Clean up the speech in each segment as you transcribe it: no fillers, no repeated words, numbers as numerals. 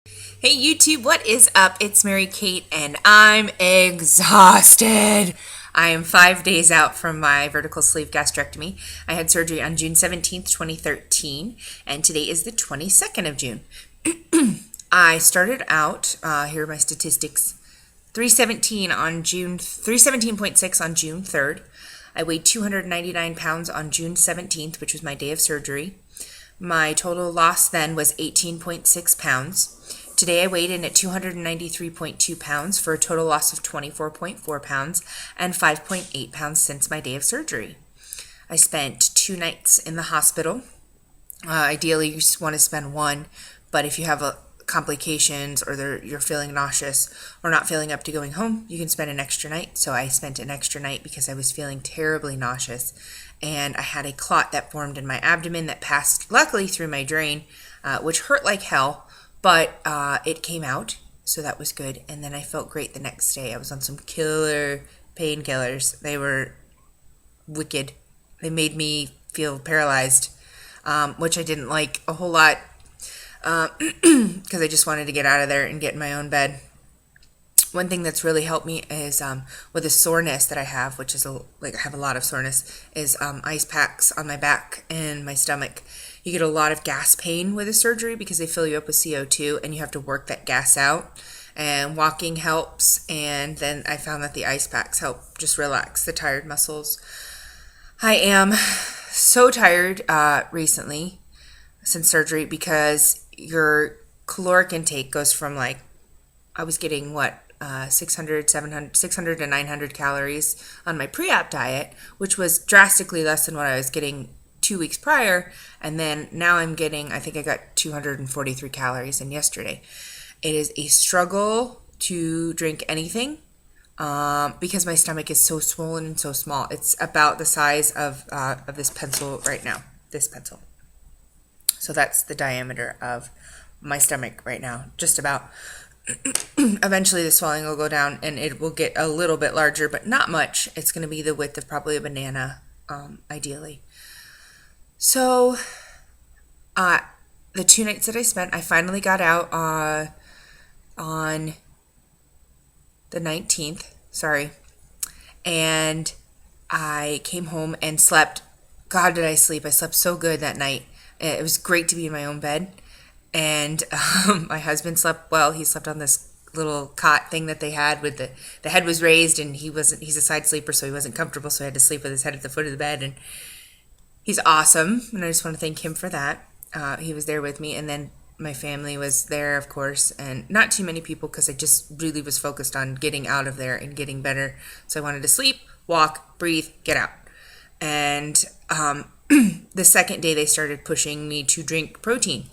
Hey YouTube, what is up? It's Mary Kate and I'm exhausted. I am 5 days out from my vertical sleeve gastrectomy. I had surgery on June 17th, 2013, and today is the 22nd of June. I started out, here are my statistics, 317.6 on June 3rd. I weighed 299 pounds on June 17th, which was my day of surgery. My total loss then was 18.6 pounds. Today I weighed in at 293.2 pounds for a total loss of 24.4 pounds and 5.8 pounds since my day of surgery. I spent 2 nights in the hospital. Ideally, you just want to spend one, but if you have complications or you're feeling nauseous or not feeling up to going home, you can spend an extra night. So I spent an extra night because I was feeling terribly nauseous, and I had a clot that formed in my abdomen that passed luckily through my drain, which hurt like hell, but it came out, so that was good. And then I felt great the next day. I was on some killer painkillers. They were wicked. They made me feel paralyzed, which I didn't like a whole lot, because I just wanted to get out of there and get in my own bed. One thing that's really helped me is with the soreness that I have, which is I have a lot of soreness, is ice packs on my back and my stomach. You get a lot of gas pain with the surgery because they fill you up with CO2 and you have to work that gas out. And walking helps, and then I found that the ice packs help just relax the tired muscles. I am so tired recently since surgery because your caloric intake goes from I was getting 600 to 900 calories on my pre-op diet, which was drastically less than what I was getting 2 weeks prior, and then now I'm getting, I think I got 243 calories in yesterday. It is a struggle to drink anything because my stomach is so swollen and so small. It's about the size of this pencil right now, this pencil. So that's the diameter of my stomach right now, just about. Eventually the swelling will go down and it will get a little bit larger, but not much. It's going to be the width of probably a banana, ideally. So the 2 nights that I spent, I finally got out on the 19th, and I came home and slept. God, did I sleep. I slept so good that night. It was great to be in my own bed. And my husband slept well. He slept on this little cot thing that they had with the head was raised, and he's a side sleeper, so he wasn't comfortable, so he had to sleep with his head at the foot of the bed, and he's awesome, and I just want to thank him for that. He was there with me, and then my family was there, of course, and not too many people because I just really was focused on getting out of there and getting better. So I wanted to sleep, walk, breathe, get out. And the second day they started pushing me to drink protein.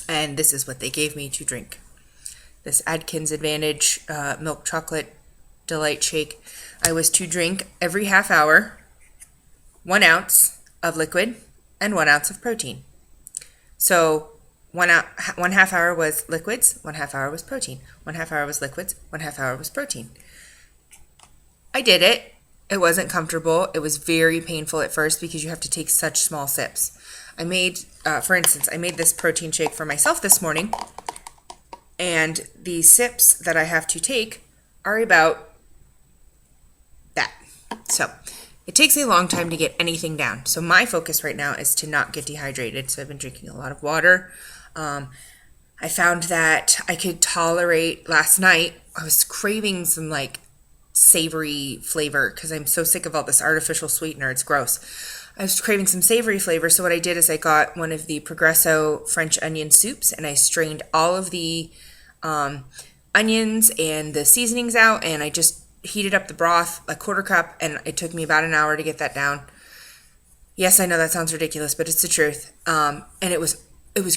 And this is what they gave me to drink. This Atkins Advantage milk chocolate delight shake. I was to drink every half hour 1 ounce of liquid and 1 ounce of protein. So 1 half hour was liquids, 1 half hour was protein. 1 half hour was liquids, 1 half hour was protein. I did it. It wasn't comfortable. It was very painful at first because you have to take such small sips. I made, for instance, I made this protein shake for myself this morning, and the sips that I have to take are about that. So it takes a long time to get anything down. So my focus right now is to not get dehydrated. So I've been drinking a lot of water. I found that I could tolerate, last night, I was craving some savory flavor because I'm so sick of all this artificial sweetener. It's gross. I was craving some savory flavor, so what I did is I got one of the Progresso French onion soups, and I strained all of the onions and the seasonings out, and I just heated up the broth, a quarter cup, and it took me about an hour to get that down. Yes, I know that sounds ridiculous, but it's the truth. And it was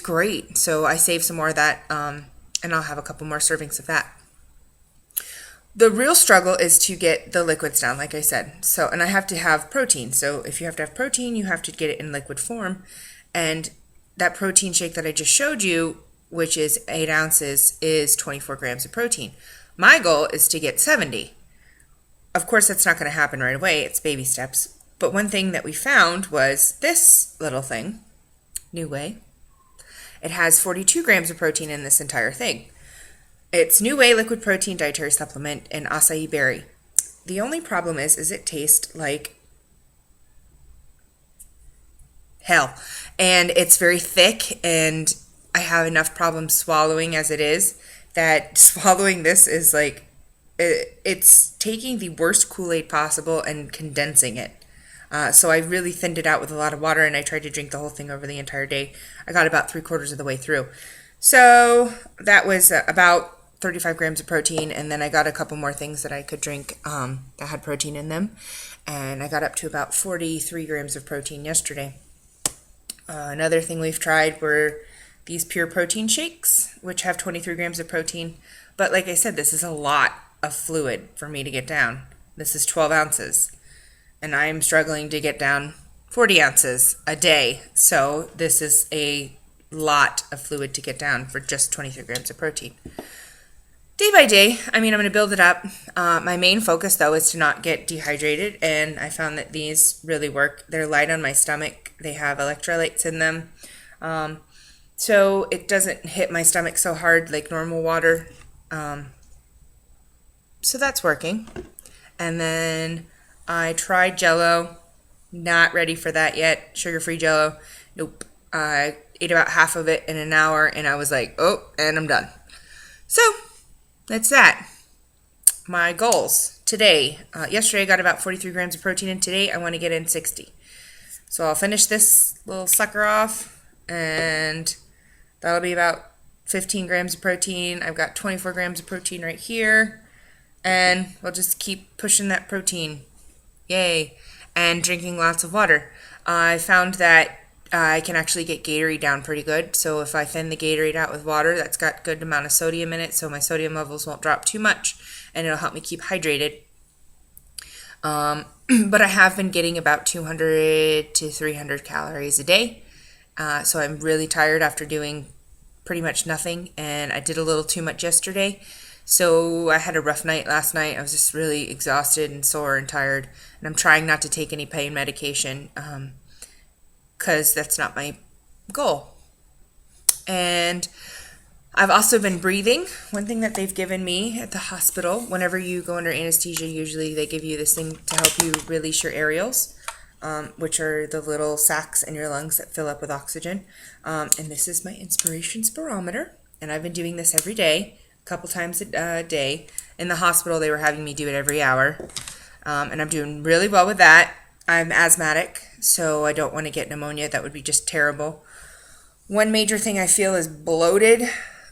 great. So I saved some more of that, and I'll have a couple more servings of that. The real struggle is to get the liquids down, like I said. So, and I have to have protein. So if you have to have protein, you have to get it in liquid form. And that protein shake that I just showed you, which is 8 ounces, is 24 grams of protein. My goal is to get 70. Of course, that's not going to happen right away. It's baby steps. But one thing that we found was this little thing, New Way. It has 42 grams of protein in this entire thing. It's New Way Liquid Protein Dietary Supplement and acai berry. The only problem is it tastes like hell. And it's very thick, and I have enough problems swallowing as it is, that swallowing this is like, it's taking the worst Kool-Aid possible and condensing it. So I really thinned it out with a lot of water, and I tried to drink the whole thing over the entire day. I got about 3/4 of the way through. So that was about 35 grams of protein, and then I got a couple more things that I could drink that had protein in them, and I got up to about 43 grams of protein yesterday. Another thing we've tried were these pure protein shakes, which have 23 grams of protein, but like I said, this is a lot of fluid for me to get down. This is 12 ounces, and I am struggling to get down 40 ounces a day, so this is a lot of fluid to get down for just 23 grams of protein. Day by day, I'm going to build it up. My main focus, though, is to not get dehydrated, and I found that these really work. They're light on my stomach. They have electrolytes in them, so it doesn't hit my stomach so hard like normal water. So that's working. And then I tried Jell-O. Not ready for that yet. Sugar-free Jell-O. Nope. I ate about half of it in an hour, and I was like, oh, and I'm done. So that's that. My goals today. Yesterday I got about 43 grams of protein, and today I want to get in 60. So I'll finish this little sucker off, and that'll be about 15 grams of protein. I've got 24 grams of protein right here, and we'll just keep pushing that protein. Yay. And drinking lots of water. I found that I can actually get Gatorade down pretty good. So if I thin the Gatorade out with water, that's got a good amount of sodium in it, so my sodium levels won't drop too much, and it'll help me keep hydrated. But I have been getting about 200 to 300 calories a day. So I'm really tired after doing pretty much nothing, and I did a little too much yesterday. So I had a rough night last night. I was just really exhausted and sore and tired, and I'm trying not to take any pain medication, because that's not my goal. And I've also been breathing. One thing that they've given me at the hospital, whenever you go under anesthesia, usually they give you this thing to help you release your areolas, which are the little sacs in your lungs that fill up with oxygen. And this is my inspiration spirometer, and I've been doing this every day, a couple times a day. In the hospital, they were having me do it every hour, and I'm doing really well with that. I'm asthmatic, so I don't want to get pneumonia. That would be just terrible. One major thing I feel is bloated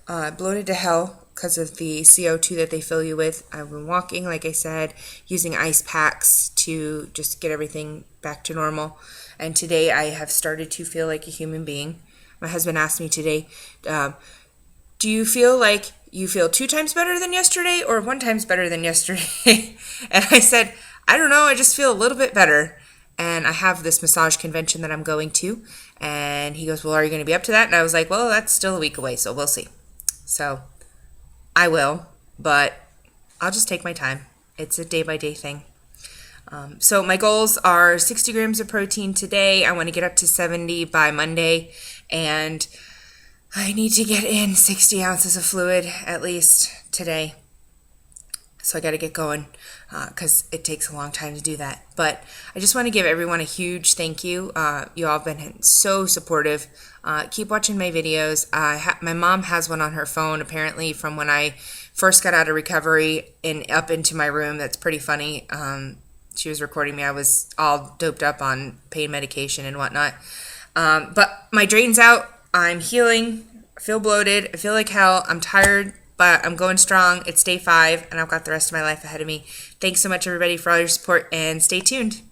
to hell because of the CO2 that they fill you with. I've been walking, like I said, using ice packs to just get everything back to normal. And today I have started to feel like a human being. My husband asked me today, do you feel like you feel 2 times better than yesterday or 1 times better than yesterday? And I said, I don't know, I just feel a little bit better. And I have this massage convention that I'm going to. And he goes, well, are you going to be up to that? And I was like, well, that's still a week away, so we'll see. So I will, but I'll just take my time. It's a day-by-day thing. So my goals are 60 grams of protein today. I want to get up to 70 by Monday. And I need to get in 60 ounces of fluid at least today. So I got to get going because it takes a long time to do that. But I just want to give everyone a huge thank you. You all have been so supportive. Keep watching my videos. My mom has one on her phone, apparently, from when I first got out of recovery and up into my room. That's pretty funny. She was recording me. I was all doped up on pain medication and whatnot. But my drain's out. I'm healing. I feel bloated. I feel like hell. I'm tired, but I'm going strong. It's day 5, and I've got the rest of my life ahead of me. Thanks so much, everybody, for all your support, and stay tuned.